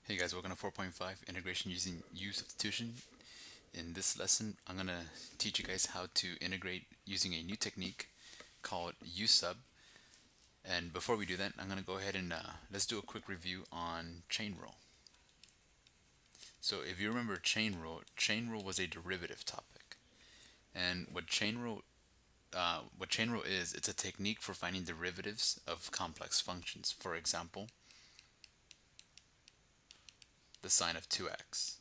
Hey guys, welcome to 4.5 integration using U substitution. In this lesson, I'm going to teach you guys how to integrate using a new technique called U sub. And before we do that, I'm going to go ahead and let's do a quick review on chain rule. So if you remember chain rule was a derivative topic. And what chain rule is, it's a technique for finding derivatives of complex functions. For example, the sine of 2x.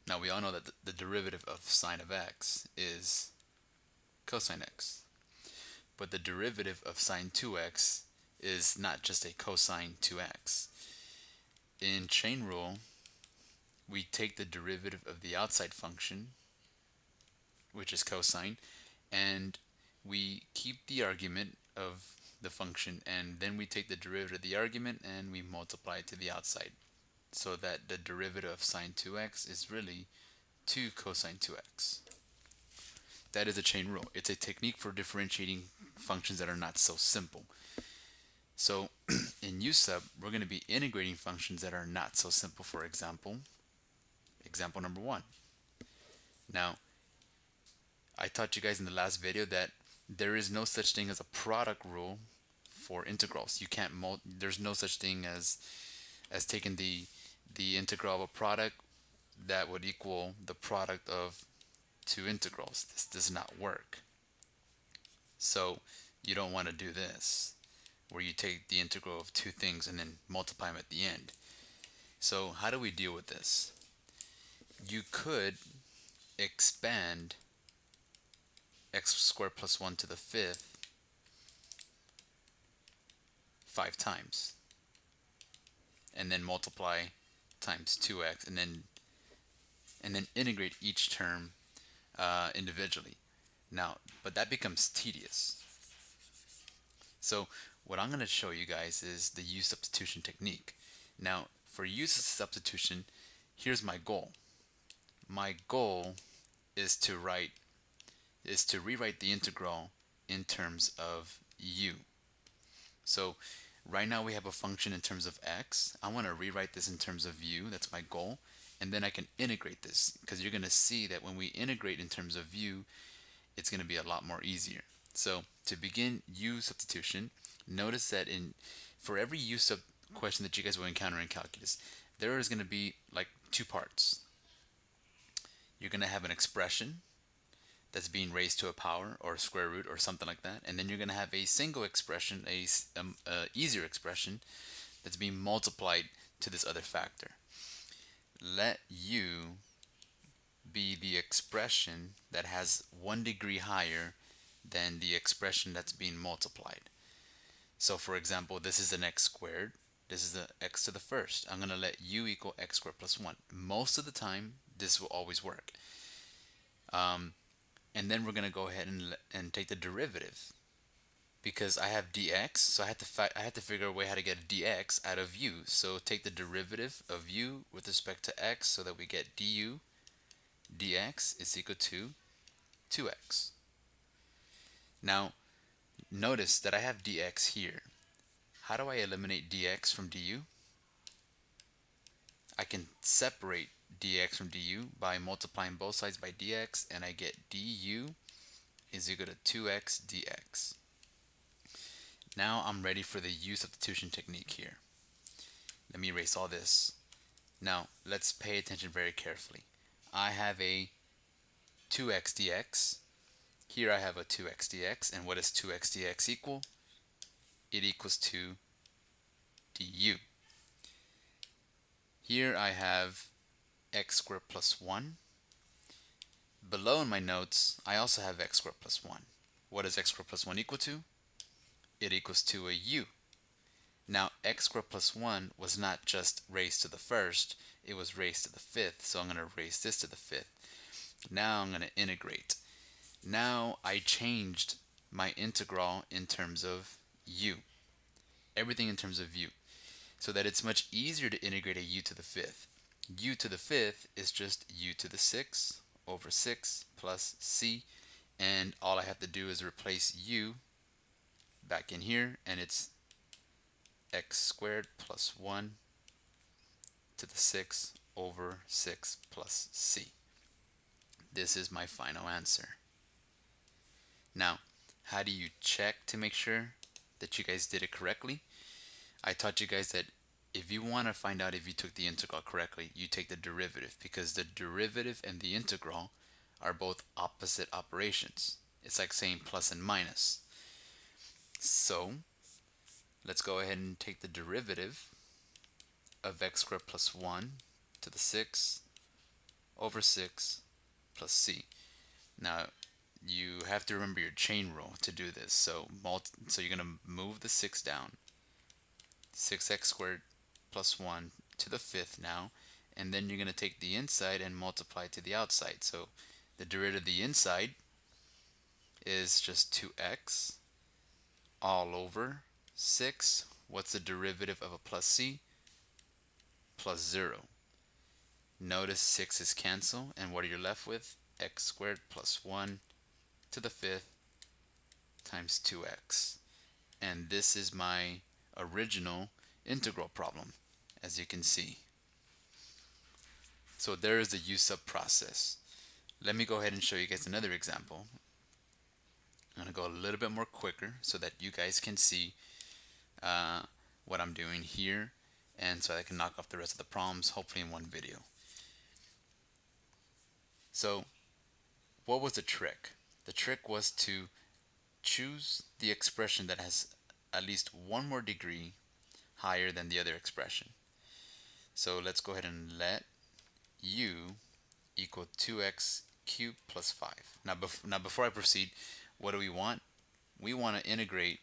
Now we all know that the derivative of sine of x is cosine x. But the derivative of sine 2x is not just a cosine 2x. In chain rule, we take the derivative of the outside function, which is cosine, and we keep the argument of the function, and then we take the derivative of the argument and we multiply it to the outside, so that the derivative of sine 2x is really 2 cosine 2x. That is a chain rule. It's a technique for differentiating functions that are not so simple. So in U sub, we're going to be integrating functions that are not so simple. For example, example number 1. Now, I taught you guys in the last video that there is no such thing as a product rule for integrals. You can't there's no such thing as taking the integral of a product that would equal the product of two integrals. This does not work. So you don't want to do this, where you take the integral of two things and then multiply them at the end. So how do we deal with this? You could expand x squared plus 1 to the fifth 5 times, and then multiply times 2x, and then integrate each term individually. Now, but that becomes tedious. So what I'm going to show you guys is the U substitution technique. Now, for U substitution, here's my goal. My goal is to rewrite the integral in terms of U. So right now we have a function in terms of x. I want to rewrite this in terms of U. That's my goal. And then I can integrate this, because you're going to see that when we integrate in terms of U, it's going to be a lot more easier. So to begin U substitution, notice that for every U sub question that you guys will encounter in calculus, there is going to be like two parts. You're going to have an expression that's being raised to a power or a square root or something like that, and then you're going to have a single expression, a easier expression that's being multiplied to this other factor. Let U be the expression that has 1 degree higher than the expression that's being multiplied. So for example, this is an x squared. This is the x to the first. I'm going to let U equal x squared plus 1. Most of the time, this will always work. And then we're going to go ahead and take the derivative, because I have dx, so I have to figure a way how to get dx out of U. So take the derivative of U with respect to x, so that we get du dx is equal to 2x. Now, notice that I have dx here. How do I eliminate dx from du? I can separate dx from du by multiplying both sides by dx, and I get du is equal to 2x dx. Now I'm ready for the U substitution technique here. Let me erase all this. Now let's pay attention very carefully. I have a 2x dx. Here I have a 2x dx, and what does 2x dx equal? It equals to du. Here I have x squared plus 1. Below in my notes, I also have x squared plus 1. What does x squared plus 1 equal to? It equals to a u. Now, x squared plus 1 was not just raised to the first, it was raised to the fifth, so I'm going to raise this to the fifth. Now I'm going to integrate. Now I changed my integral in terms of u. Everything in terms of u. So that it's much easier to integrate a u to the fifth. U to the fifth is just u to the 6 over 6 plus c, and all I have to do is replace u back in here, and it's x squared plus 1 to the 6 over 6 plus c. This is my final answer. Now, how do you check to make sure that you guys did it correctly? I taught you guys that if you want to find out if you took the integral correctly, you take the derivative, because the derivative and the integral are both opposite operations. It's like saying plus and minus. So let's go ahead and take the derivative of x squared plus 1 to the 6 over 6 plus c. Now you have to remember your chain rule to do this. So you're going to move the 6 down. 6x squared plus 1 to the 5th now, and then you're going to take the inside and multiply to the outside. So the derivative of the inside is just 2x all over 6. What's the derivative of a plus c? Plus 0. Notice 6's cancel, and what are you left with? X squared plus 1 to the 5th times 2x. And this is my original integral problem, as you can see. So there is the u sub process. Let me go ahead and show you guys another example. I'm going to go a little bit more quicker so that you guys can see what I'm doing here, and so I can knock off the rest of the problems, hopefully in one video. So what was the trick? The trick was to choose the expression that has at least one more degree higher than the other expression. So let's go ahead and let u equal 2x cubed plus 5. Now before I proceed, what do we want? We want to integrate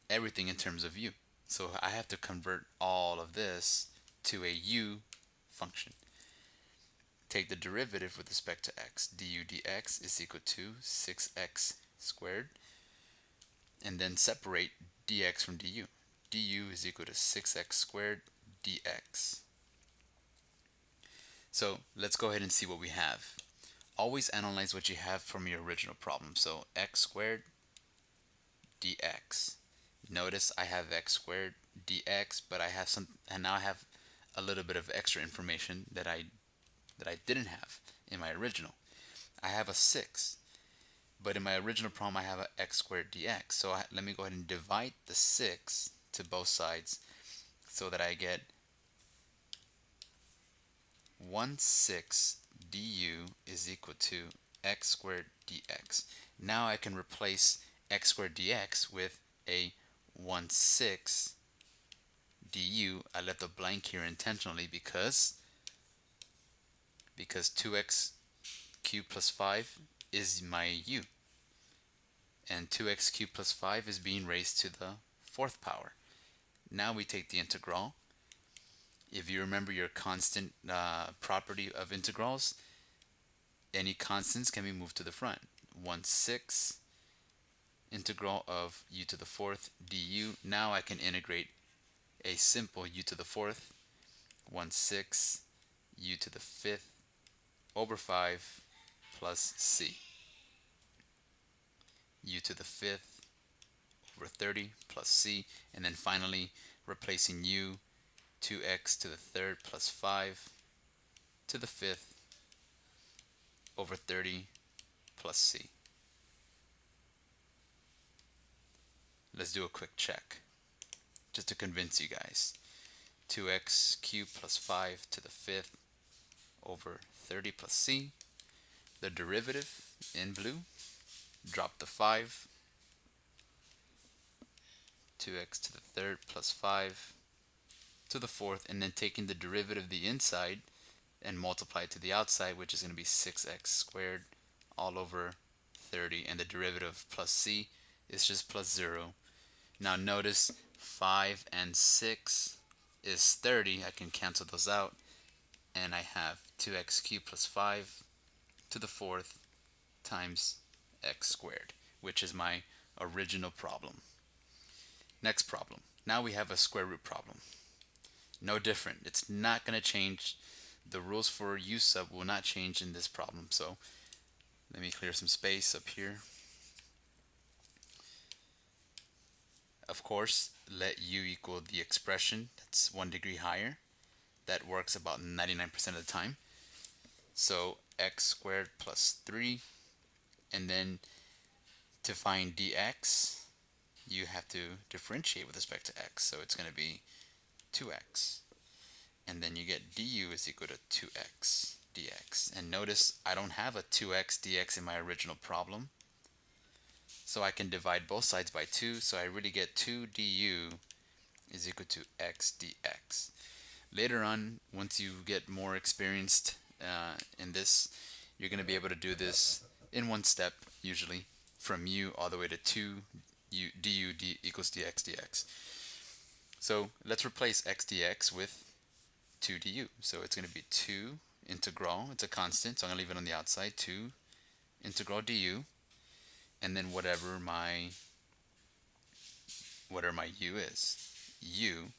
everything in terms of u. So I have to convert all of this to a u function. Take the derivative with respect to x. Du dx is equal to 6x squared. And then separate dx from du. Du is equal to 6x squared dx. So let's go ahead and see what we have. Always analyze what you have from your original problem. So x squared dx. Notice I have x squared dx, but I have and now I have a little bit of extra information that I didn't have in my original. I have a 6, but in my original problem I have a x squared dx. So let me go ahead and divide the 6 to both sides so that I get 1/6 du is equal to x squared dx. Now I can replace x squared dx with a 1/6 du. I left a blank here intentionally because 2x cubed plus 5 is my u, and 2x cubed plus 5 is being raised to the 4th power. Now we take the integral. If you remember your constant property of integrals, any constants can be moved to the front. 1/6 integral of u to the 4th du. Now I can integrate a simple u to the 4th, 1/6 u to the 5th over 5 plus c. U to the 5th over 30 plus c. And then finally replacing u, 2x to the 3rd plus 5 to the 5th over 30 plus c. Let's do a quick check just to convince you guys. 2x cubed plus 5 to the 5th over 30 plus c. The derivative in blue, drop the 5. 2x to the 3rd plus 5 to the 4th, and then taking the derivative of the inside and multiply it to the outside, which is going to be 6x squared all over 30, and the derivative of plus c is just plus 0. Now notice 5 and 6 is 30. I can cancel those out, and I have 2x cubed plus 5 to the 4th times x squared, which is my original problem. Next problem. Now we have a square root problem. No different. It's not going to change. The rules for u sub will not change in this problem. So let me clear some space up here. Of course, let u equal the expression that's 1 degree higher. That works about 99% of the time. So x squared plus 3, and then to find dx, you have to differentiate with respect to x. So it's going to be 2x. And then you get du is equal to 2x dx. And notice I don't have a 2x dx in my original problem. So I can divide both sides by 2. So I really get 2 du is equal to x dx. Later on, once you get more experienced in this, you're going to be able to do this in one step, usually, from u all the way to 2 du equals dx dx. So let's replace x dx with 2 du. So it's going to be 2 integral, it's a constant, so I'm going to leave it on the outside, 2 integral du, and then whatever my u is. U,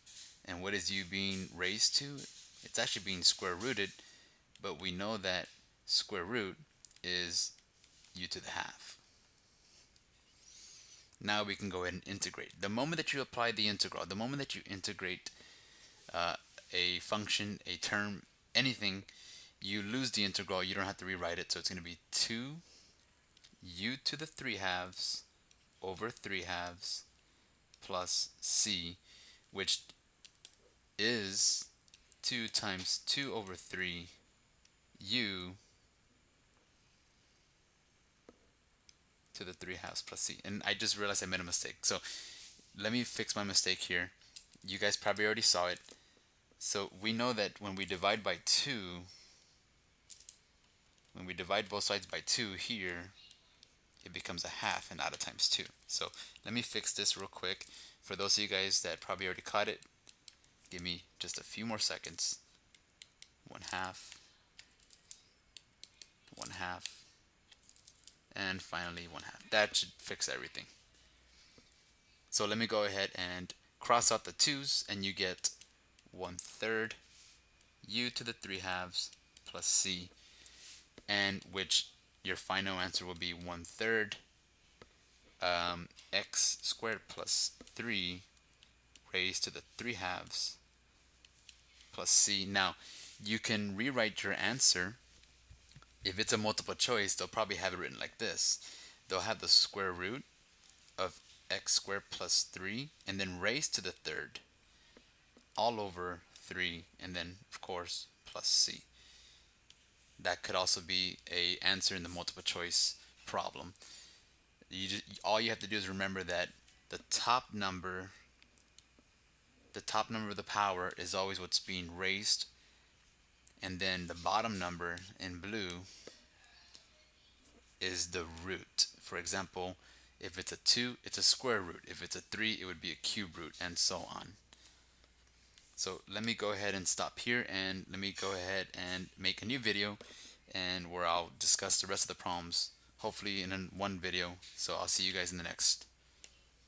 and what is u being raised to? It's actually being square rooted, but we know that square root is u to the half. Now we can go ahead and integrate. The moment that you apply the integral, the moment that you integrate a function, a term, anything, you lose the integral. You don't have to rewrite it, so it's going to be 2 u to the 3 halves over 3 halves plus c, which is 2 times 2 over 3 u to the 3 halves plus c. And I just realized I made a mistake. So let me fix my mistake here. You guys probably already saw it. So we know that when we divide by 2, when we divide both sides by 2 here, it becomes a half and out of times 2. So let me fix this real quick. For those of you guys that probably already caught it, give me just a few more seconds. 1/2, 1/2, and finally 1/2. That should fix everything. So let me go ahead and cross out the 2's, and you get 1/3 u to the 3 halves plus c, and which your final answer will be 1/3 x squared plus 3 raised to the 3 halves plus c. Now you can rewrite your answer. If it's a multiple choice, they'll probably have it written like this. They'll have the square root of x squared plus 3 and then raised to the 3rd all over 3, and then of course plus c. That could also be a answer in the multiple choice problem. All you have to do is remember that the top number of the power is always what's being raised, and then the bottom number in blue is the root. For example, if it's a 2, it's a square root. If it's a 3, it would be a cube root, and so on. So let me go ahead and stop here, and let me go ahead and make a new video, and where I'll discuss the rest of the problems, hopefully in one video. So I'll see you guys in the next.